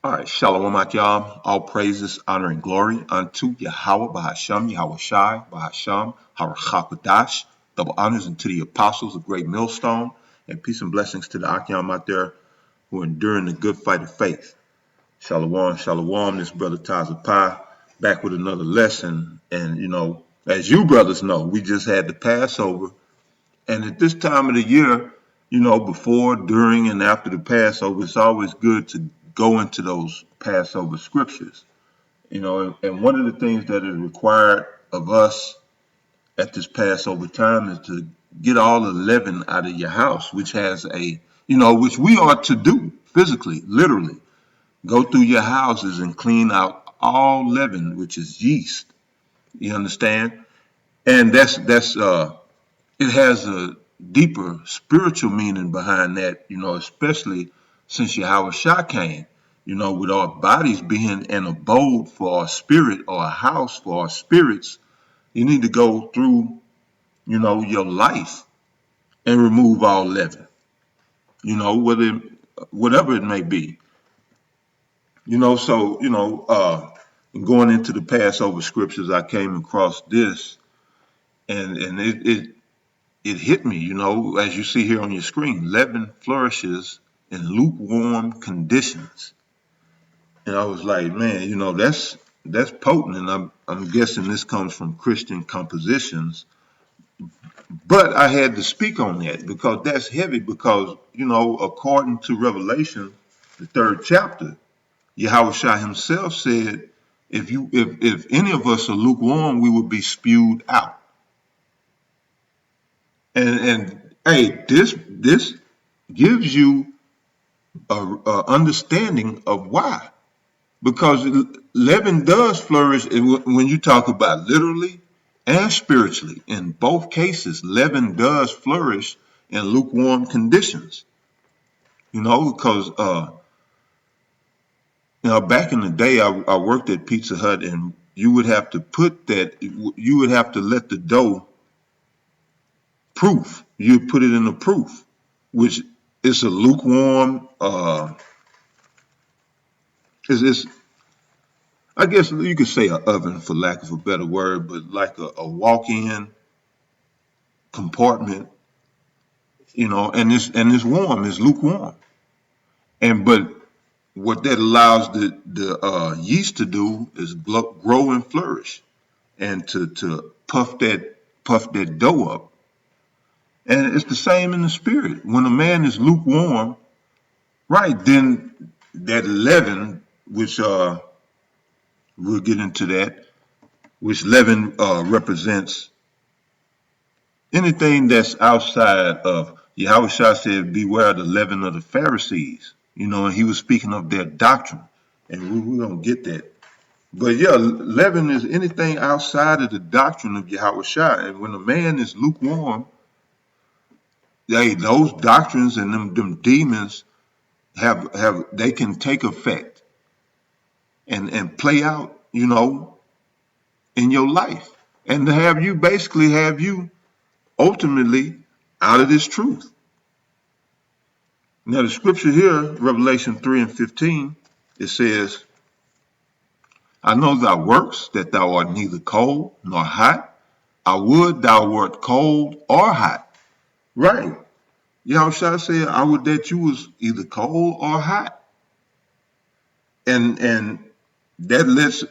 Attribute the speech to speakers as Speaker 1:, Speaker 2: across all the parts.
Speaker 1: All right, shalom y'all. All praises, honor, and glory unto Yahweh, Bahasham, Yahweh Shai, Bahasham, Harachakadash. Double honors unto the apostles, of great millstone, and peace and blessings to the Akim out there who are enduring the good fight of faith. Shalom, shalom. This brother Tazapai back with another lesson. And, as you brothers know, we just had the Passover. And at this time of the year, before, during, and after the Passover, it's always good to go into those Passover scriptures. And one of the things that is required of us at this Passover time is to get all the leaven out of your house, which has which we ought to do physically, literally. Go through your houses and clean out all leaven, which is yeast. You understand? And it has a deeper spiritual meaning behind that, especially since Yahweh Shah came, with our bodies being an abode for our spirit or a house for our spirits. You need to go through, your life and remove all leaven, whatever it may be. Going into the Passover scriptures, I came across this and it hit me, as you see here on your screen. Leaven flourishes in lukewarm conditions. And I was like, man, that's potent. And I'm guessing this comes from Christian compositions. But I had to speak on that because that's heavy because, according to Revelation, the 3rd chapter, Yahweh Shah himself said, if any of us are lukewarm, we will be spewed out. And hey, this gives you a understanding of why, because leaven does flourish when you talk about literally and spiritually. In both cases, leaven does flourish in lukewarm conditions. Because back in the day, I worked at Pizza Hut, and you would have to let the dough proof. You put it in a proof, which is a lukewarm. Is I guess you could say an oven for lack of a better word, but like a walk-in compartment, and it's warm, it's lukewarm, but what that allows the yeast to do is grow and flourish, and to puff that dough up. And it's the same in the spirit. When a man is lukewarm, right, then that leaven, which we'll get into that, which leaven represents anything that's outside of. Yahweh Shah said, beware the leaven of the Pharisees, and he was speaking of their doctrine, and we're going to get that. But yeah, leaven is anything outside of the doctrine of Yahweh Shah, and when a man is lukewarm, those doctrines and them demons they can take effect and play out, in your life, and to have you ultimately out of this truth. Now the scripture here, Revelation 3:15, it says, I know thy works, that thou art neither cold nor hot. I would thou wert cold or hot. Right. Yahushua said, I would that you was either cold or hot. And that lets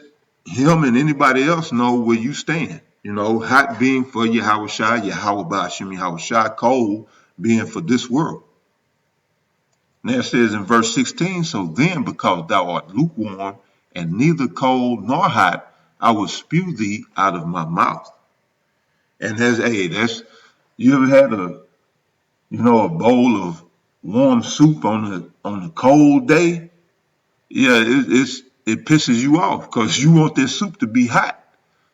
Speaker 1: him and anybody else know where you stand. Hot being for Yahushua, Yahweh Ba'ashim Yahushua, cold being for this world. Now it says in verse 16, so then because thou art lukewarm and neither cold nor hot, I will spew thee out of my mouth. And you ever had a bowl of warm soup on a cold day? Yeah, it pisses you off because you want this soup to be hot.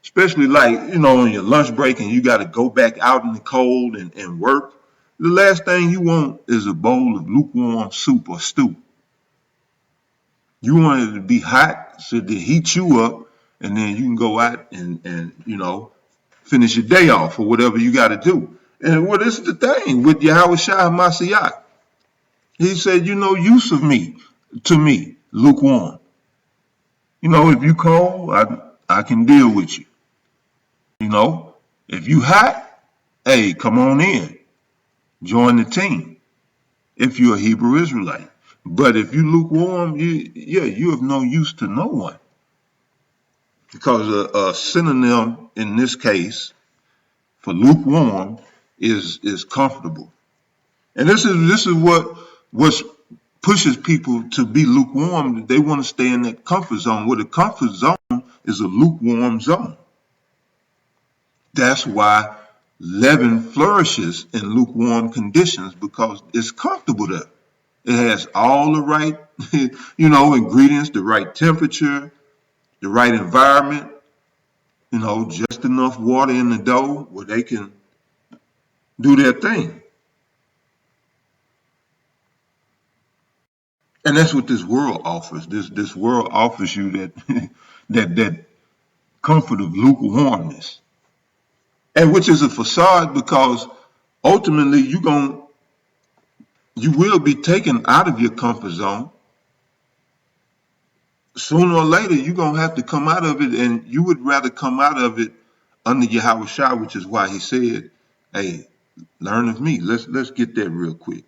Speaker 1: Especially on your lunch break and you got to go back out in the cold and work. The last thing you want is a bowl of lukewarm soup or stew. You want it to be hot so to heat you up, and then you can go out and finish your day off or whatever you got to do. And what is the thing with Yahweh Shah Mashiach? He said, use of me to me. lukewarm. If you cold, I can deal with you. You know, if you hot, hey, come on in, join the team. If you're a Hebrew Israelite, but if you lukewarm, you of no use to no one, because a synonym in this case for lukewarm is comfortable, and this is what pushes people to be lukewarm. They want to stay in that comfort zone. Well, the comfort zone is a lukewarm zone. That's why leaven flourishes in lukewarm conditions, because it's comfortable there. It has all the right, ingredients, the right temperature, the right environment, just enough water in the dough where they can do their thing. And that's what this world offers. This world offers you that that comfort of lukewarmness, and which is a facade, because ultimately you will be taken out of your comfort zone. Sooner or later, you're gonna have to come out of it, and you would rather come out of it under Yahweh Shah, which is why he said, "Hey, learn of me." Let's get that real quick.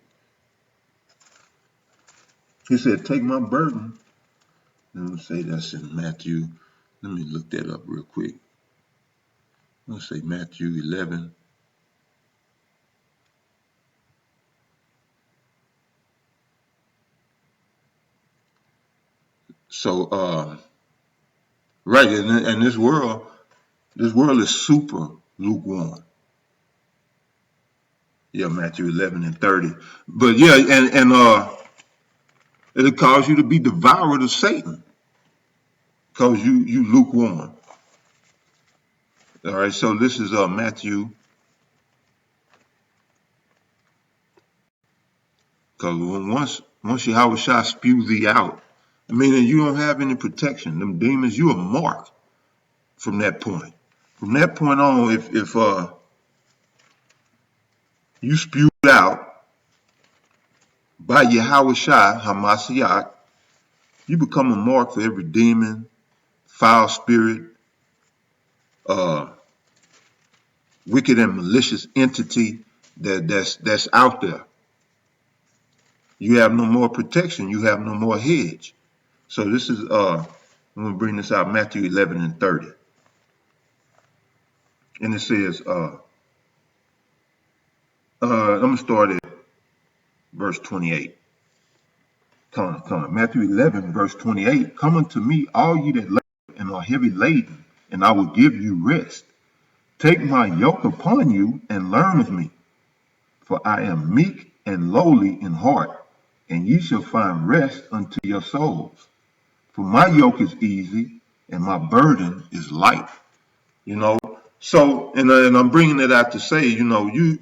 Speaker 1: He said, "Take my burden." Let me say that's in Matthew. Let me look that up real quick. Let's say Matthew 11. So, right, and this world is super lukewarm. Yeah, Matthew 11 and 30. But yeah, and it'll cause you to be devoured of Satan, because you lukewarm. All right, so this is Matthew, because once Yahweh Shah spew thee out, meaning you don't have any protection. Them demons, you are marked from that point. From that point on, if you spewed out by Yahweh Shah Hamashiach, you become a mark for every demon, foul spirit, uh, wicked and malicious entity that's out there. You have no more protection. You have no more hedge. So this is I'm gonna bring this out, Matthew 11 and 30, and it says I'm gonna start at verse 28. Come on, Matthew 11 verse 28. Come unto me, all ye that labor and are heavy laden, and I will give you rest. Take my yoke upon you and learn of me, for I am meek and lowly in heart, and ye shall find rest unto your souls. For my yoke is easy and my burden is light. You know, so and I'm bringing it out to say, you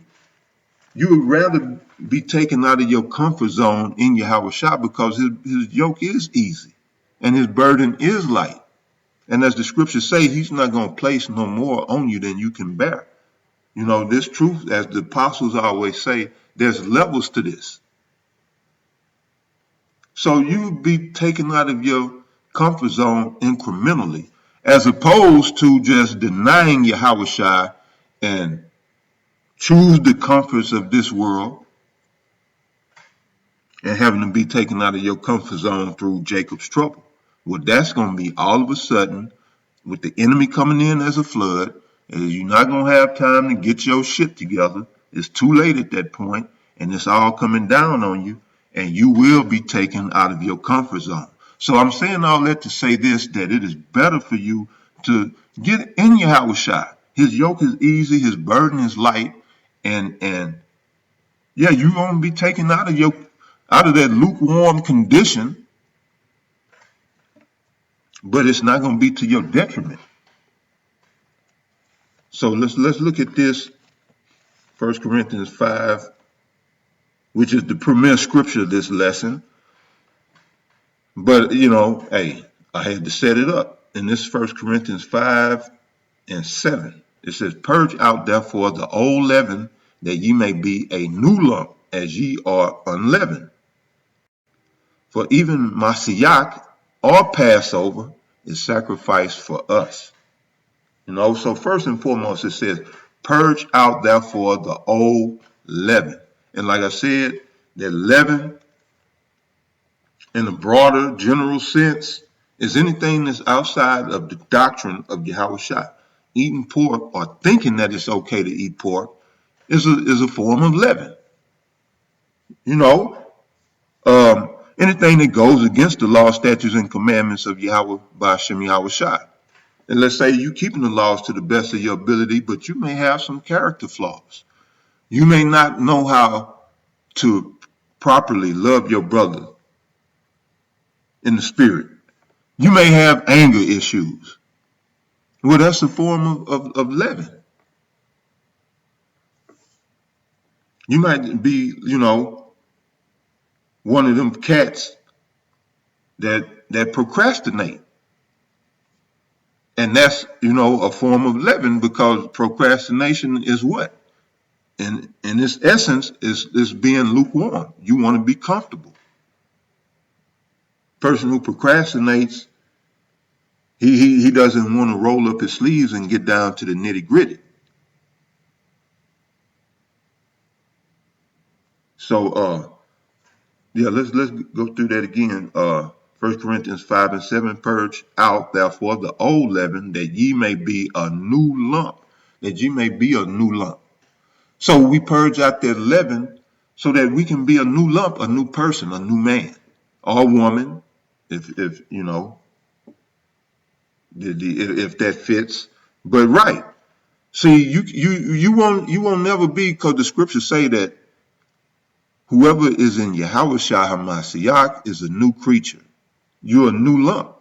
Speaker 1: would rather be taken out of your comfort zone in Yahweh Shah, because his yoke is easy and his burden is light. And as the scriptures say, he's not going to place no more on you than you can bear. This truth, as the apostles always say, there's levels to this. So you be taken out of your comfort zone incrementally, as opposed to just denying Yahweh Shai and choose the comforts of this world, and having to be taken out of your comfort zone through Jacob's trouble. Well, that's going to be all of a sudden, with the enemy coming in as a flood, and you're not going to have time to get your shit together. It's too late at that point, and it's all coming down on you, and you will be taken out of your comfort zone. So I'm saying all that to say this, that it is better for you to get in Yahweh Shai. His yoke is easy, his burden is light, and yeah, you're gonna be taken out of that lukewarm condition, but it's not gonna be to your detriment. So let's look at this, 1 Corinthians 5, which is the premier scripture of this lesson. But hey, I had to set it up. In this 1 Corinthians 5 and 7, it says, "Purge out therefore the old leaven, that ye may be a new lump, as ye are unleavened." For even Mashiach, or Passover, is sacrificed for us. So first and foremost, it says, purge out therefore the old leaven. And like I said, that leaven, in a broader general sense, is anything that's outside of the doctrine of Yahweh Shai. Eating pork or thinking that it's okay to eat pork is a form of leaven. Anything that goes against the law, statutes, and commandments of Yahweh by Hashem Yahweh Shai. And let's say you're keeping the laws to the best of your ability, but you may have some character flaws. You may not know how to properly love your brother in the spirit. You may have anger issues. Well, that's a form of leaven. You might be, one of them cats that procrastinate. And that's, a form of leaven, because procrastination is what? In its essence is being lukewarm. You want to be comfortable. Person who procrastinates, he doesn't want to roll up his sleeves and get down to the nitty gritty. So let's go through that again. 1 Corinthians 5 and 7, purge out therefore the old leaven, that ye may be a new lump. That ye may be a new lump. So we purge out that leaven so that we can be a new lump, a new person, a new man or woman, if that fits. But right. See, you won't never be, because the scriptures say that whoever is in Yahweh Shai HaMashiach is a new creature. You're a new lump.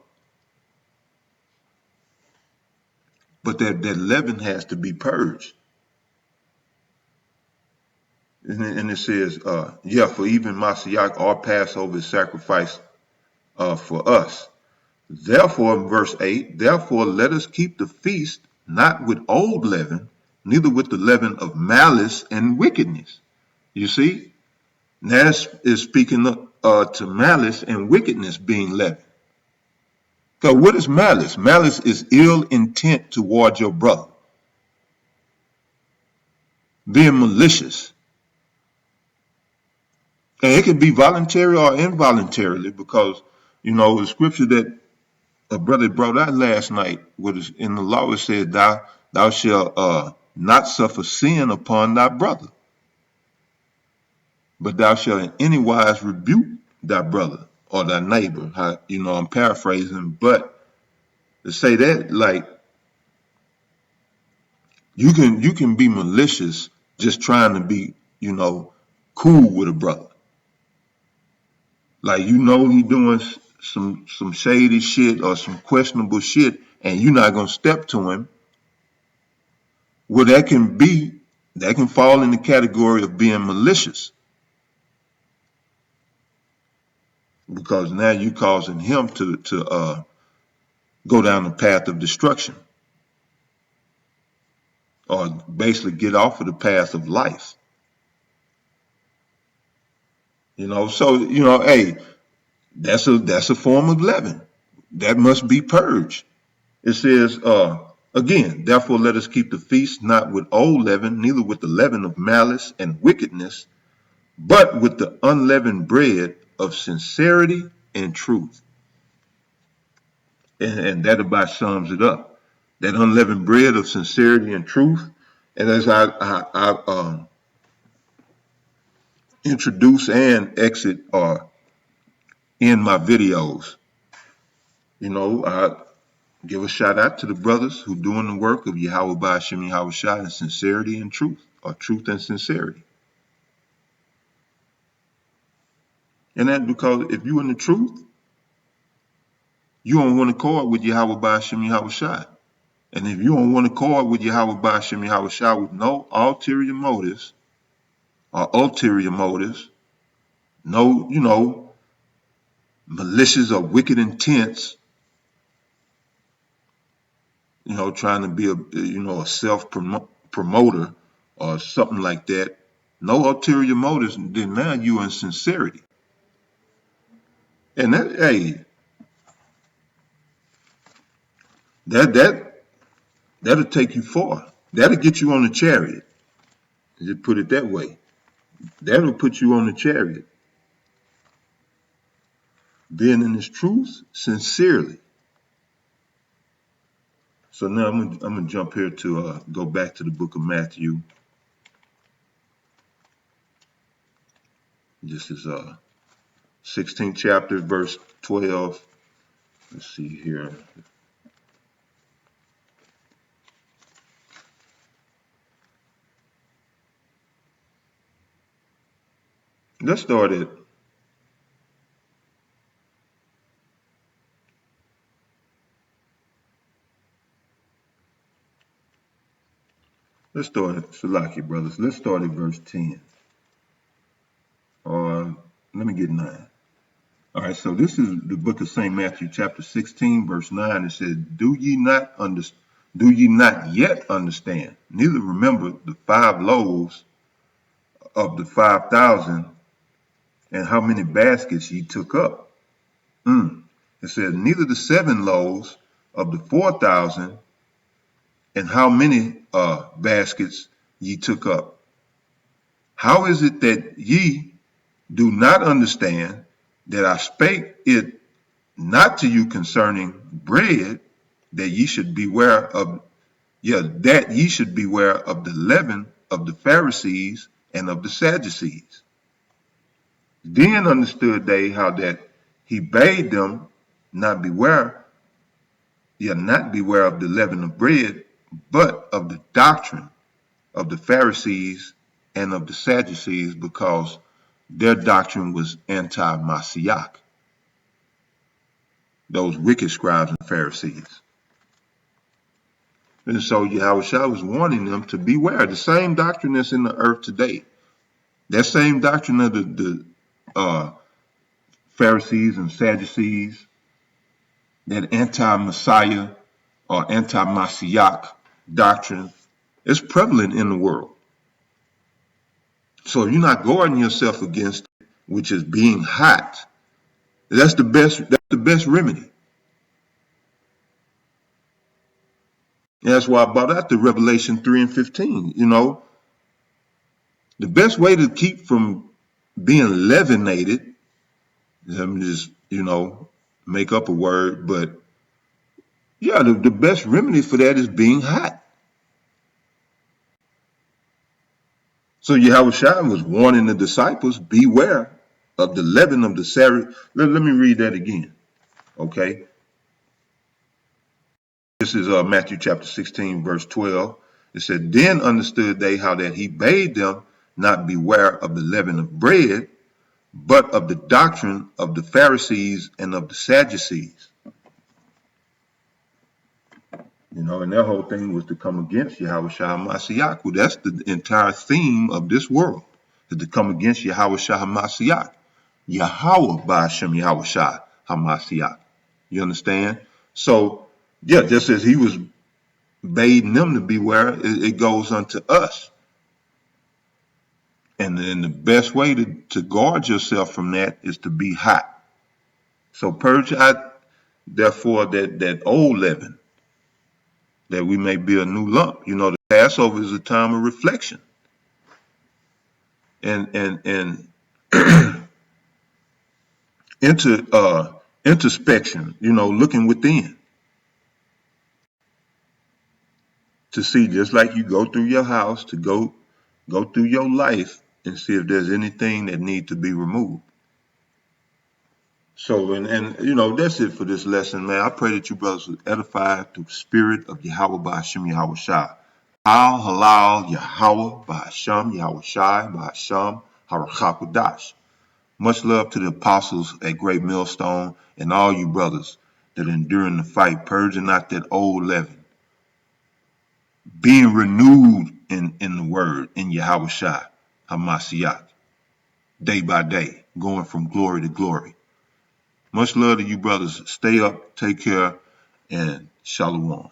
Speaker 1: But that leaven has to be purged. And it says, for even Mashiach, our Passover is sacrificed for us. Therefore, in verse 8, therefore let us keep the feast not with old leaven, neither with the leaven of malice and wickedness. You see? That is speaking to malice and wickedness being leavened. So what is malice? Malice is ill intent toward your brother. Being malicious. And it can be voluntary or involuntarily, because, the scripture that a brother brought out last night, was in the law, it says, thou shalt not suffer sin upon thy brother, but thou shalt in any wise rebuke thy brother or thy neighbor. I'm paraphrasing, but to say that, like, you can be malicious just trying to be, cool with a brother. Like, he doing some shady shit or some questionable shit, and you're not gonna step to him. Well, that can fall in the category of being malicious, because now you're causing him to go down the path of destruction, or basically get off of the path of life. Hey, that's a form of leaven that must be purged. It says, again, therefore let us keep the feast not with old leaven, neither with the leaven of malice and wickedness, but with the unleavened bread of sincerity and truth. And that about sums it up. That unleavened bread of sincerity and truth. And as I introduce and exit or end my videos, I give a shout out to the brothers who doing the work of Yahweh Ba'ashem Yahweh Shai in sincerity and truth, or truth and sincerity. And that's because if you in the truth, you don't want to accord with Yahweh Ba'ashem Yahweh Shai. And if you don't want to accord with Yahweh Ba'ashem Yahweh Shai with no ulterior motives, no, malicious or wicked intents, trying to be a self-promoter or something like that, no ulterior motives, then now you're in sincerity. And that, hey, that that'll take you far. That'll get you on the chariot. Just put it that way. That'll put you on the chariot. Being in this truth sincerely. So now I'm gonna jump here to go back to the book of Matthew. This is 16th chapter, verse 12. Let's see here. Let's start at Salaki, brothers. Let's start at verse 10. Or let me get 9. All right, so this is the book of St. Matthew, chapter 16, verse 9. It says, Do ye not yet understand, neither remember the 5 loaves of the 5,000, and how many baskets ye took up? It says, neither the 7 loaves of the 4,000, and how many baskets ye took up? How is it that ye do not understand that I spake it not to you concerning bread, that ye should beware of, that ye should beware of the leaven of the Pharisees and of the Sadducees? Then understood they how that he bade them not beware, not beware of the leaven of bread, but of the doctrine of the Pharisees and of the Sadducees, because their doctrine was anti-Mashiach, those wicked scribes and Pharisees. And so Yahushua was warning them to beware. The same doctrine that's in the earth today, that same doctrine of the Pharisees and Sadducees, that anti-Messiah or anti-Mashiach doctrine is prevalent in the world. So if you're not guarding yourself against it, which is being hot, that's the best remedy. And that's why I brought out the Revelation 3 and 15. The best way to keep from being leavenated, let me just, make up a word, but yeah, the best remedy for that is being hot. So Yahushua was warning the disciples, beware of the leaven of the Sadducees. Let me read that again, okay? This is Matthew chapter 16, verse 12. It said, Then understood they how that he bade them not beware of the leaven of bread, but of the doctrine of the Pharisees and of the Sadducees. And their whole thing was to come against Yahushua Mashiach. Well, that's the entire theme of this world, is to come against Yahushua HaMashiach. Yahweh Ba'ashem Yahushua HaMashiach. You understand? So, yeah, just as he was bidding them to beware, it goes unto us. And then the best way to guard yourself from that is to be hot. So purge out, therefore, that old leaven, that we may be a new lump. The Passover is a time of reflection and introspection, looking within to see, just like you go through your house, to go through your life and see if there's anything that needs to be removed. So, and that's it for this lesson, man. I pray that you brothers will edify through the spirit of Yahweh Ba'ashem Yahweh Shai. Al Halal Yahweh Ba'ashem Yahweh Shai Ba'ashem Harachakudash. Much love to the apostles at Great Millstone and all you brothers that are enduring the fight, purging out that old leaven, being renewed in the word, in Yahweh Shai HaMashiach, day by day, going from glory to glory. Much love to you brothers. Stay up, take care, and shalom.